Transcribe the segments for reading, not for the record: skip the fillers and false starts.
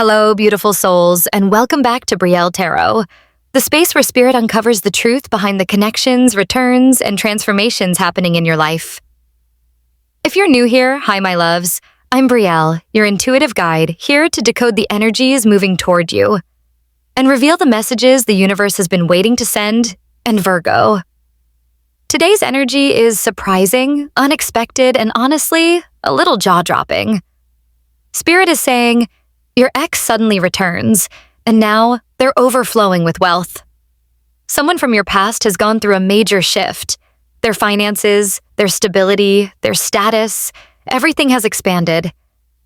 Hello, beautiful souls, and welcome back to Brielle Tarot, the space where spirit uncovers the truth behind the connections, returns, and transformations happening in your life. If you're new here, hi my loves, I'm Brielle, your intuitive guide, here to decode the energies moving toward you and reveal the messages the universe has been waiting to send, and Virgo. Today's energy is surprising, unexpected, and honestly, a little jaw-dropping. Spirit is saying, your ex suddenly returns, and now they're overflowing with wealth. Someone from your past has gone through a major shift. Their finances, their stability, their status, everything has expanded.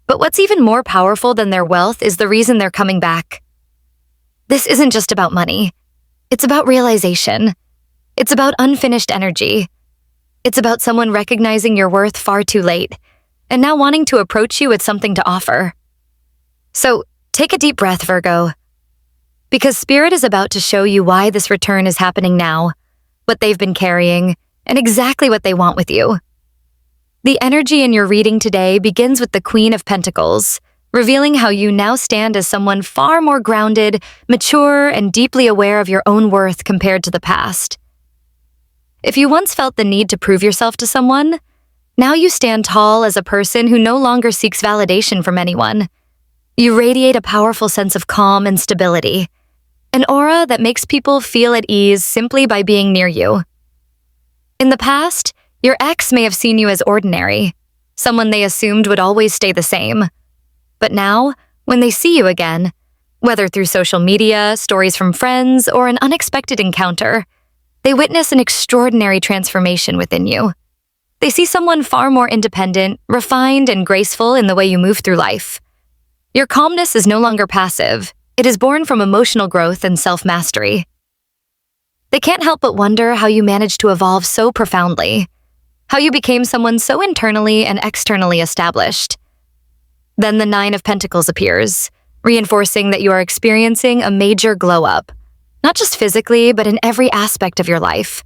But what's even more powerful than their wealth is the reason they're coming back. This isn't just about money. It's about realization. It's about unfinished energy. It's about someone recognizing your worth far too late, and now wanting to approach you with something to offer. So, take a deep breath, Virgo. Because Spirit is about to show you why this return is happening now, what they've been carrying, and exactly what they want with you. The energy in your reading today begins with the Queen of Pentacles, revealing how you now stand as someone far more grounded, mature, and deeply aware of your own worth compared to the past. If you once felt the need to prove yourself to someone, now you stand tall as a person who no longer seeks validation from anyone. You radiate a powerful sense of calm and stability, an aura that makes people feel at ease simply by being near you. In the past, your ex may have seen you as ordinary, someone they assumed would always stay the same. But now, when they see you again, whether through social media, stories from friends, or an unexpected encounter, they witness an extraordinary transformation within you. They see someone far more independent, refined, and graceful in the way you move through life. Your calmness is no longer passive. It is born from emotional growth and self-mastery. They can't help but wonder how you managed to evolve so profoundly, how you became someone so internally and externally established. Then the Nine of Pentacles appears, reinforcing that you are experiencing a major glow-up, not just physically, but in every aspect of your life.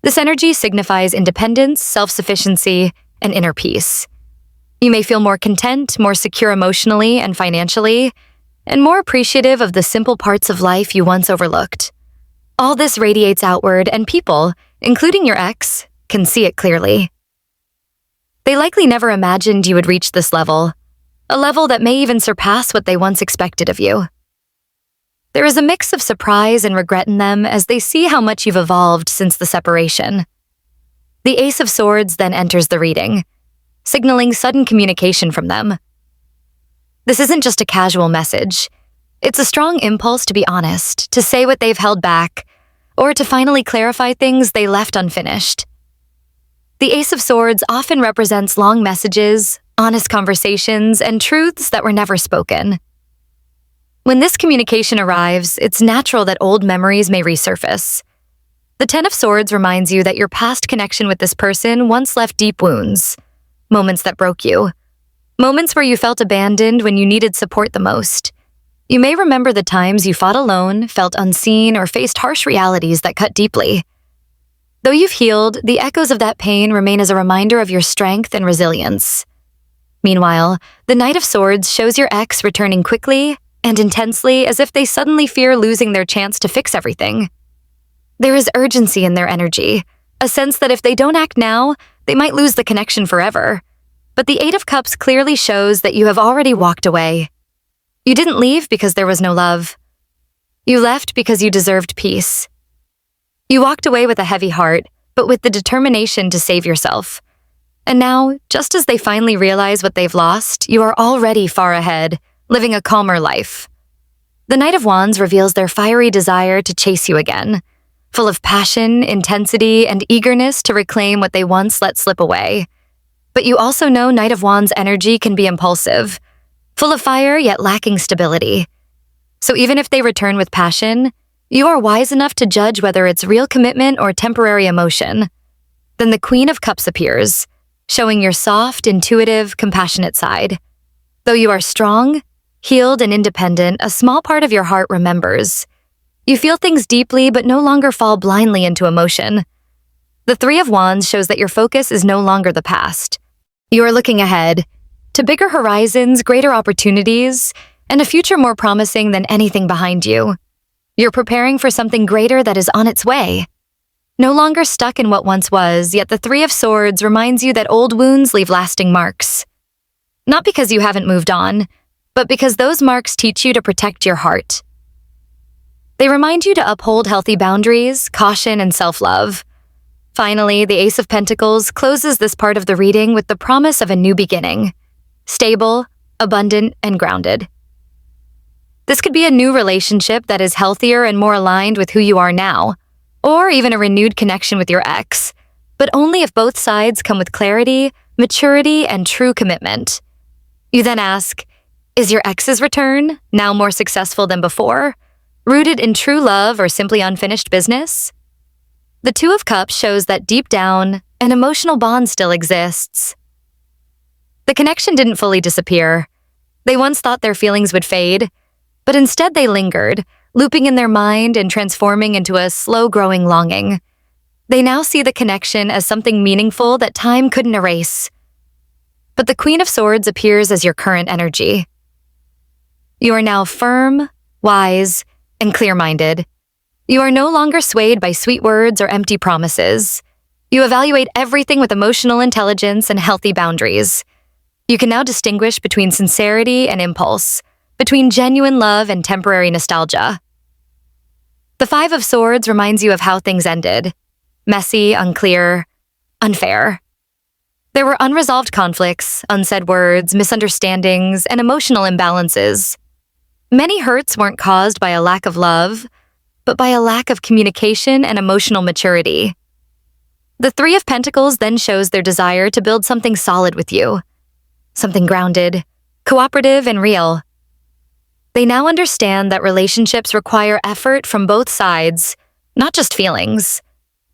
This energy signifies independence, self-sufficiency, and inner peace. You may feel more content, more secure emotionally and financially, and more appreciative of the simple parts of life you once overlooked. All this radiates outward, and people, including your ex, can see it clearly. They likely never imagined you would reach this level, a level that may even surpass what they once expected of you. There is a mix of surprise and regret in them as they see how much you've evolved since the separation. The Ace of Swords then enters the reading, signaling sudden communication from them. This isn't just a casual message. It's a strong impulse to be honest, to say what they've held back, or to finally clarify things they left unfinished. The Ace of Swords often represents long messages, honest conversations, and truths that were never spoken. When this communication arrives, it's natural that old memories may resurface. The Ten of Swords reminds you that your past connection with this person once left deep wounds, moments that broke you, moments where you felt abandoned when you needed support the most. You may remember the times you fought alone, felt unseen, or faced harsh realities that cut deeply. Though you've healed, the echoes of that pain remain as a reminder of your strength and resilience. Meanwhile, the Knight of Swords shows your ex returning quickly and intensely, as if they suddenly fear losing their chance to fix everything. There is urgency in their energy, a sense that if they don't act now, they might lose the connection forever. But the Eight of Cups clearly shows that you have already walked away. You didn't leave because there was no love. You left because you deserved peace. You walked away with a heavy heart, but with the determination to save yourself. And now, just as they finally realize what they've lost, you are already far ahead, living a calmer life. The Knight of Wands reveals their fiery desire to chase you again, full of passion, intensity, and eagerness to reclaim what they once let slip away. But you also know Knight of Wands energy can be impulsive, full of fire yet lacking stability. So even if they return with passion, you are wise enough to judge whether it's real commitment or temporary emotion. Then the Queen of Cups appears, showing your soft, intuitive, compassionate side. Though you are strong, healed, and independent, a small part of your heart remembers. You feel things deeply but no longer fall blindly into emotion. The Three of Wands shows that your focus is no longer the past. You are looking ahead, to bigger horizons, greater opportunities, and a future more promising than anything behind you. You're preparing for something greater that is on its way. No longer stuck in what once was, yet the Three of Swords reminds you that old wounds leave lasting marks. Not because you haven't moved on, but because those marks teach you to protect your heart. They remind you to uphold healthy boundaries, caution, and self-love. Finally, the Ace of Pentacles closes this part of the reading with the promise of a new beginning. Stable, abundant, and grounded. This could be a new relationship that is healthier and more aligned with who you are now, or even a renewed connection with your ex, but only if both sides come with clarity, maturity, and true commitment. You then ask, is your ex's return, now more successful than before, rooted in true love or simply unfinished business? The Two of Cups shows that deep down, an emotional bond still exists. The connection didn't fully disappear. They once thought their feelings would fade, but instead they lingered, looping in their mind and transforming into a slow-growing longing. They now see the connection as something meaningful that time couldn't erase. But the Queen of Swords appears as your current energy. You are now firm, wise, and clear-minded. You are no longer swayed by sweet words or empty promises. You evaluate everything with emotional intelligence and healthy boundaries. You can now distinguish between sincerity and impulse, between genuine love and temporary nostalgia. The Five of Swords reminds you of how things ended. Messy, unclear, unfair. There were unresolved conflicts, unsaid words, misunderstandings, and emotional imbalances. Many hurts weren't caused by a lack of love, but by a lack of communication and emotional maturity. The Three of Pentacles then shows their desire to build something solid with you, something grounded, cooperative, and real. They now understand that relationships require effort from both sides, not just feelings.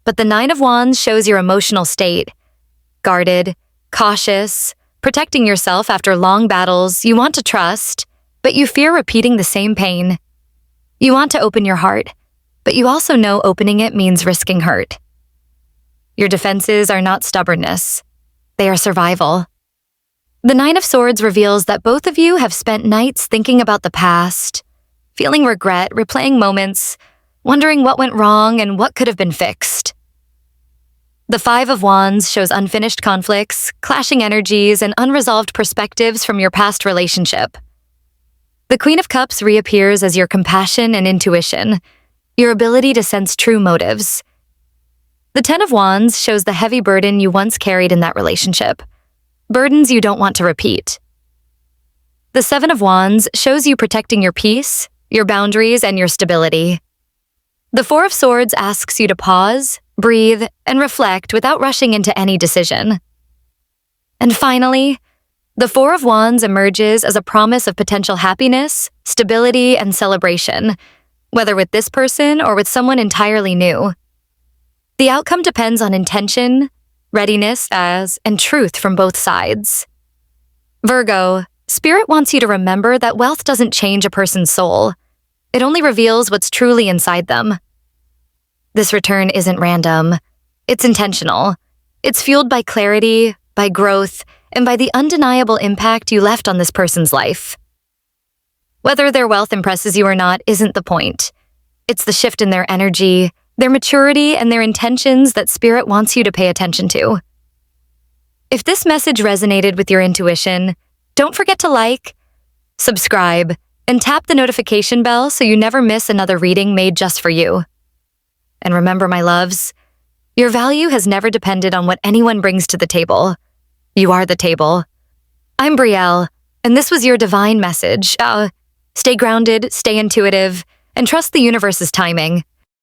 But the Nine of Wands shows your emotional state. Guarded, cautious, protecting yourself after long battles you want to trust, but you fear repeating the same pain. You want to open your heart, but you also know opening it means risking hurt. Your defenses are not stubbornness. They are survival. The Nine of Swords reveals that both of you have spent nights thinking about the past, feeling regret, replaying moments, wondering what went wrong and what could have been fixed. The Five of Wands shows unfinished conflicts, clashing energies, and unresolved perspectives from your past relationship. The Queen of Cups reappears as your compassion and intuition, your ability to sense true motives. The Ten of Wands shows the heavy burden you once carried in that relationship, burdens you don't want to repeat. The Seven of Wands shows you protecting your peace, your boundaries, and your stability. The Four of Swords asks you to pause, breathe, and reflect without rushing into any decision. And finally, the Four of Wands emerges as a promise of potential happiness, stability, and celebration, whether with this person or with someone entirely new. The outcome depends on intention, readiness, and truth from both sides. Virgo, Spirit wants you to remember that wealth doesn't change a person's soul. It only reveals what's truly inside them. This return isn't random. It's intentional. It's fueled by clarity, by growth, and by the undeniable impact you left on this person's life. Whether their wealth impresses you or not isn't the point. It's the shift in their energy, their maturity, and their intentions that Spirit wants you to pay attention to. If this message resonated with your intuition, don't forget to like, subscribe, and tap the notification bell so you never miss another reading made just for you. And remember, my loves, your value has never depended on what anyone brings to the table. You are the table. I'm Brielle, and this was your divine message. Stay grounded, stay intuitive, and trust the universe's timing.